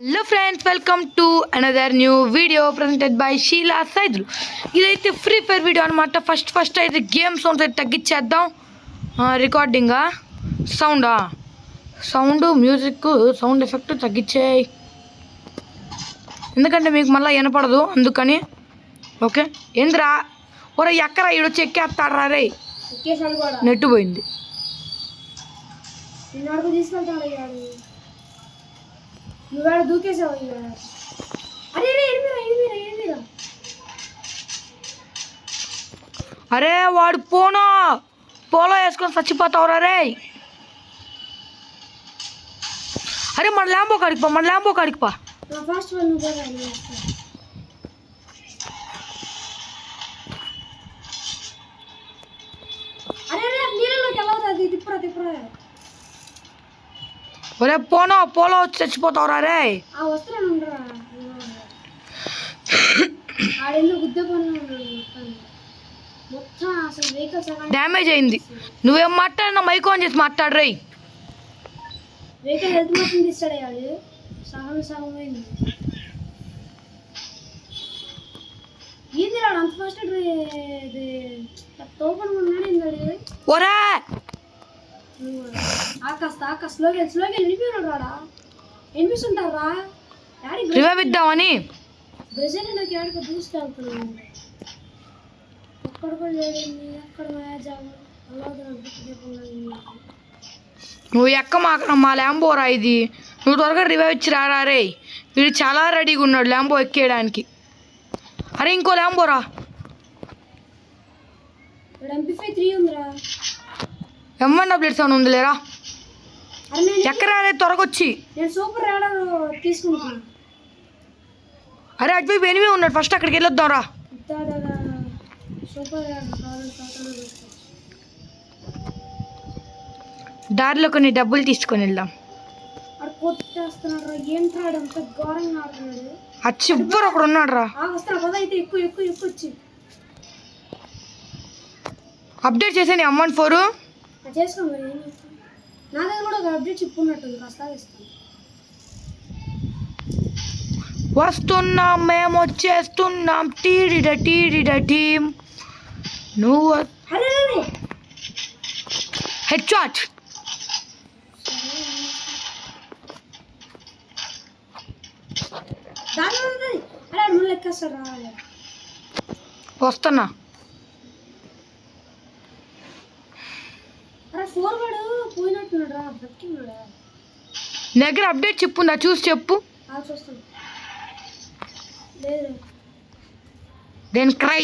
Hello friends, welcome to another new video presented by Sheila Saidlu. ఇదైతే free fire video అనమాట. First అయితే game sounds అయితే తగ్గించేద్దాం. రికార్డింగా sound music sound effect తగ్గించేయి, ఎందుకంటే మీకు మళ్ళీ వినపడదు అందుకని. ఓకే ఏంద్రా ఒరే ఎక్కరా ఈడొచ్చి ఎక్కేస్తాడరా రే, నెట్టు పోయింది. నువ్వు దూకేసావు. అరే వాడు పోలో వేసుకొని చచ్చిపోతావురా రే. అరే మన ల్యాంబో కాడికి పా. ఒరే పోలో వచ్చి చచ్చిపోతావురా రే. డ్యామేజ్ అయింది. నువ్వేం మాట్లాడినా మైక్ ఆన్ చేసి మాట్లాడు రే. ఒరే రివైవ్ ఇద్దామని నువ్వు మా ల్యాంబోరా ఇది. నువ్వు త్వరగా రివైవ్ ఇచ్చి రారా రే. వీడు చాలా రెడీగా ఉన్నాడు ల్యాంబో ఎక్కేయడానికి. అరే ఇంకో ల్యాంబోరా. M1 అప్డేట్స్ అని ఉంది లేరా. ఎక్కరా రే త్వరగొచ్చి. అరే అటువైపు ఎనిమిది ఉన్నాడు, ఫస్ట్ అక్కడికి వెళ్ళొద్దాం రా. దారిలో కొన్ని డబ్బులు తీసుకొని వెళ్దాం. అచ్చి ఇవ్వరు ఒకడు ఉన్నాడు రా. అప్డేట్ చేసాను M14. వస్తున్నాం మేము వచ్చేస్తున్నాం. టీడిడ టీం నువ్వు హెడ్ షాట్. వస్తున్నా. దగ్గర అప్డేట్ చెప్పుందా చూసి చెప్పు. Then cry.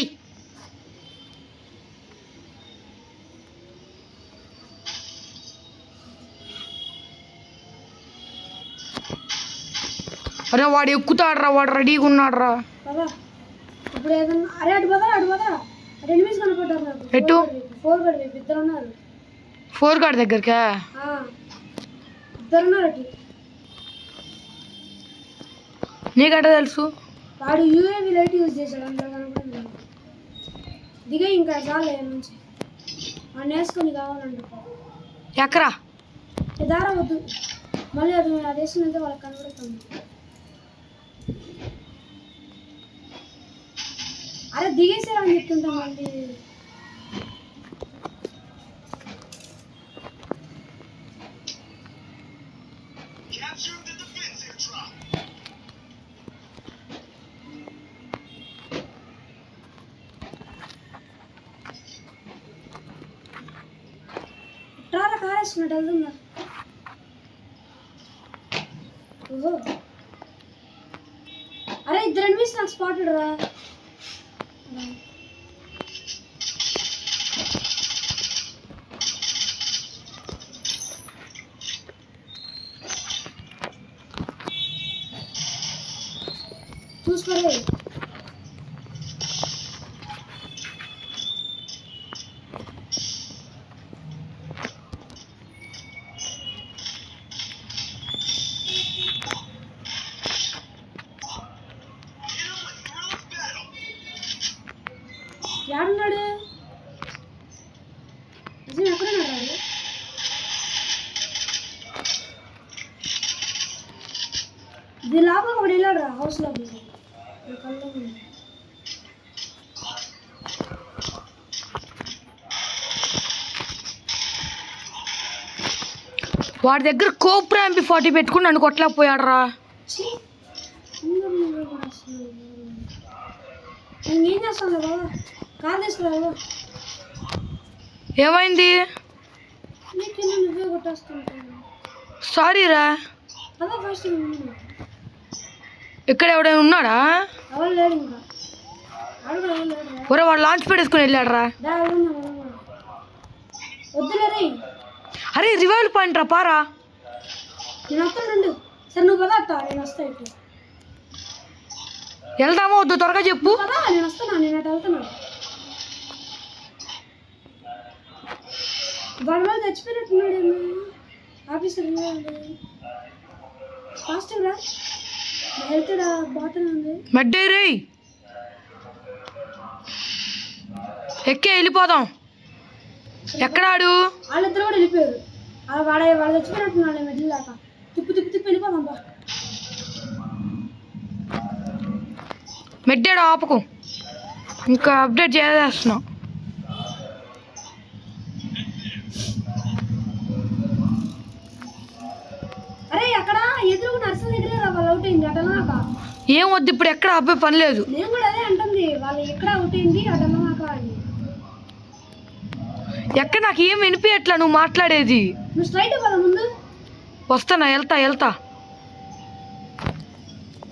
అరే వాడు ఎక్కుతాడ్రా, వాడు రెడీగా ఉన్నాడ్రా. ఎటు 4 గార్డ్ దగ్గరకా? నీకట తెలుసు. వాడు యూఏవి లైట్ యూజ్ చేశాడు, దిగే ఇంకా చాలే నుంచి వాడిని వేసుకొని కావాలంట. ఎక్కరా దారా వద్దు, మళ్ళీ అది వేసుకుని వాళ్ళకి కనబడుతుంది. అరే దిగేసారని చెప్తుంటాం మళ్ళీ. ట్రారా కారేసుకున్నట్టు వెళ్తుందా? ఓహో అరే ఇద్దరు ఎనిమిస్ నాకు స్పాటెడ్ రా. చూసుకోలే యాడున్నాడు? నిజం ఎక్కడున్నాడు? దీని లోపల ఒకటి వెళ్ళాడు రా హౌస్ లోపలికి నా కళ్ళలో ఉంది. వాడి దగ్గర కోబ్రా MP40 పెట్టుకుని నన్ను కొట్టలేకపోయాడు రా. ఛీ, అందరూ నువ్వే కూడా వస్తున్నావు. నేను ఏం చేస్తాను బాబా, కార్ తీసుకురా బాబా. ఏమైంది? నీ కింద నువ్వే కొట్టేస్తుంటాను. సారీ రా. అదే ఫస్ట్ ఇక్కడ ఎవడైనా ఉన్నాడా? ఎవరు లేడు ఇంకా, ఆడు కూడా ఎవరు లేడు. ఒరే వాడు లాంచ్ ప్యాడ్ వేసుకుని వెళ్ళాడు రా. వద్దులే రే, అరే రివైల్ పాయింట్ రా, పారా. నేను వస్తాను. సరే నువ్వు పదా అత్తా, నేను వస్తా. ఇటు వెళ్దామా వద్దు త్వరగా చెప్పు. పదా, నేను వస్తున్నా, నేను అటు వెళ్తున్నాను. వాడి వాళ్ళు చచ్చిపోయినట్టున్నాడు ఆఫీసర్. ఫాస్ట్ రా, నా హెల్త్ బాగానే ఉంది. మెడ్డే రే, ఎక్కే వెళ్ళిపోదాం. ఎక్కడాడు? వాళ్ళిద్దరు కూడా వెళ్ళిపోయారు. వాళ్ళు చచ్చిపోయినట్టున్నాడు మెడ్లు దాకా. తిప్పి వెళ్ళిపోదాం బా. మెడ్డాడు ఆపకు, ఇంకా అప్డేట్ చేసేస్తున్నాం. అరే అక్కడ ఎదురు నర్సు దగ్గర వాళ్ళు అవుట్ అయింది అటన్నాక. ఏం వద్దు ఇప్పుడు, ఎక్కడ అబ్బాయి పని లేదు. నేను కూడా అదే అంటుంది, వాళ్ళు ఎక్కడ అవుట్ అయింది అటన్నాక అని. ఎక్కడ నాకు ఏం వినిపించట్లా నువ్వు మాట్లాడేది. నువ్వు స్ట్రైట్ పద ముందు. వస్తానా, వెళ్తా.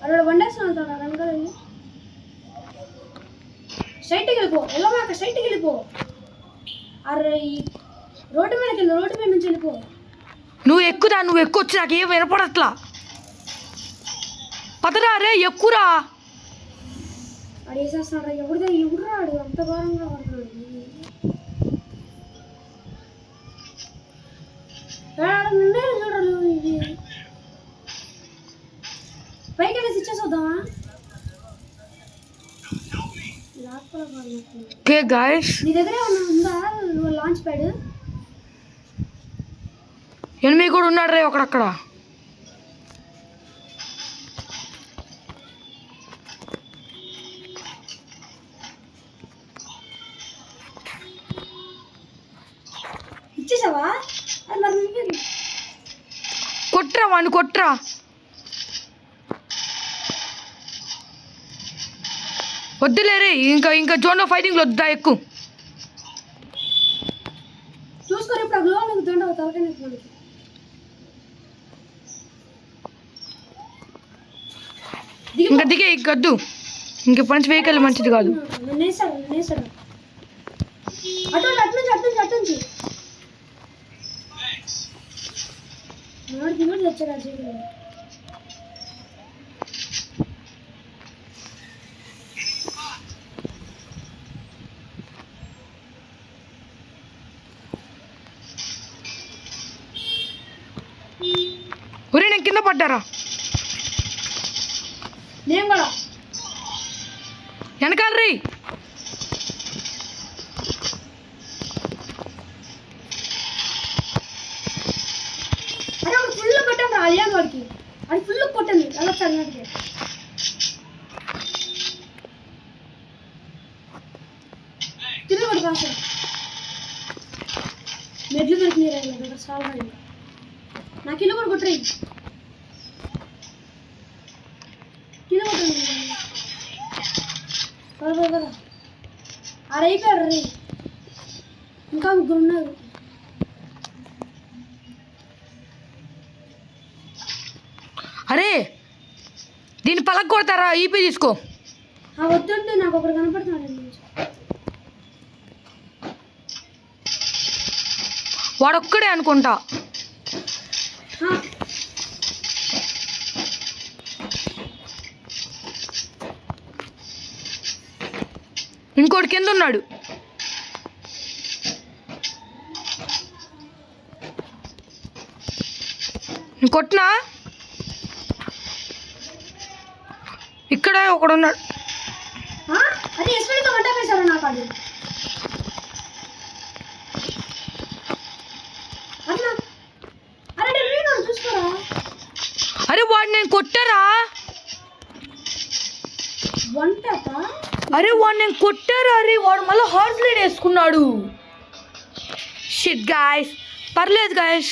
అక్కడ వండేసిన వెళ్తాడు వెనకాల. స్ట్రైట్కి వెళ్ళిపో, వెళ్ళమాక స్ట్రైట్కి వెళ్ళిపో. అరే రోడ్డు మీదకి వెళ్ళి, రోడ్డు మీద నుంచి వెళ్ళిపో. నువ్వు ఎక్కువచ్చు, నాకు ఏం వినపడట్లా. పదరా రే, ఎక్కురా. అడు వేసేస్తున్నాడు. ఎవడురా ఆడు అంత ఘోరంగా పడుతున్నాడు. చూడరు ఇది పైకి వెళ్ళేసి ఇచ్చేసొద్దామా? ఓకే గాయ్స్, నీ దగ్గర ఏమన్నా ఉందా లాంచ్ ప్యాడ్? ఎనిమిది కూడా ఉన్నాడు రే ఒకడక్కడ. ఇచ్చేసావా? అది మరి కొట్రా వాడిని, కొట్రా. వద్దులేరే, ఇంకా జోన్లో ఫైటింగ్లో వద్దా, ఎక్కువ చూసుకొని ఇప్పుడు ఆ గ్లో నీకు దొండ తలకాయ మనకి. ఇంకా దిగే, ఇంకొద్దు. ఇంక పంచి వెహికల్ మంచిది కాదు. నేసాడు అటు నుంచి దిగుడు తెచ్చాడు ఆ జీవిలో. ఒరే నేను కింద పడ్డారా. నేను కూడా వెనకాల రీ. అరే వాడు ఫుల్ కొట్టాను రా అలియాన్ వాడికి. అది ఫుల్ కొట్టాను వెళ్ళొచ్చాడు నాటికి. తిరిగి కొడు కాసు మెడ్లు దొరికినాయి దగ్గర సాల్వ్ అయింది. నాకు ఇల్లు కూడా కొట్టరు. కిలో కొట్టండి కదా. ఆడైపోయాడు రే, ఇంకా ముగ్గురు ఉన్నారు. అరే దీన్ని పలక కొడతారా, ఈపీ తీసుకో. వద్దంటే నాకు ఒకటి కనపడుతున్నాడు. వాడొక్కడే అనుకుంటా. ఇంకోటి కింద ఉన్నాడు. కొట్టినా, ఇక్కడ ఒకడున్నాడు. అది ఎస్పీతో వంట వేశారు నాకు. అది అరే చూసుకోరా. అరే వాడు నేను కొట్టారా. వన్ ట్యాప్ అరే వాడు నేను కొట్టారు అరే వాడు మళ్ళీ హార్స్ లైన్ వేసుకున్నాడు షిట్ గాయస్ పర్లేదు గాయస్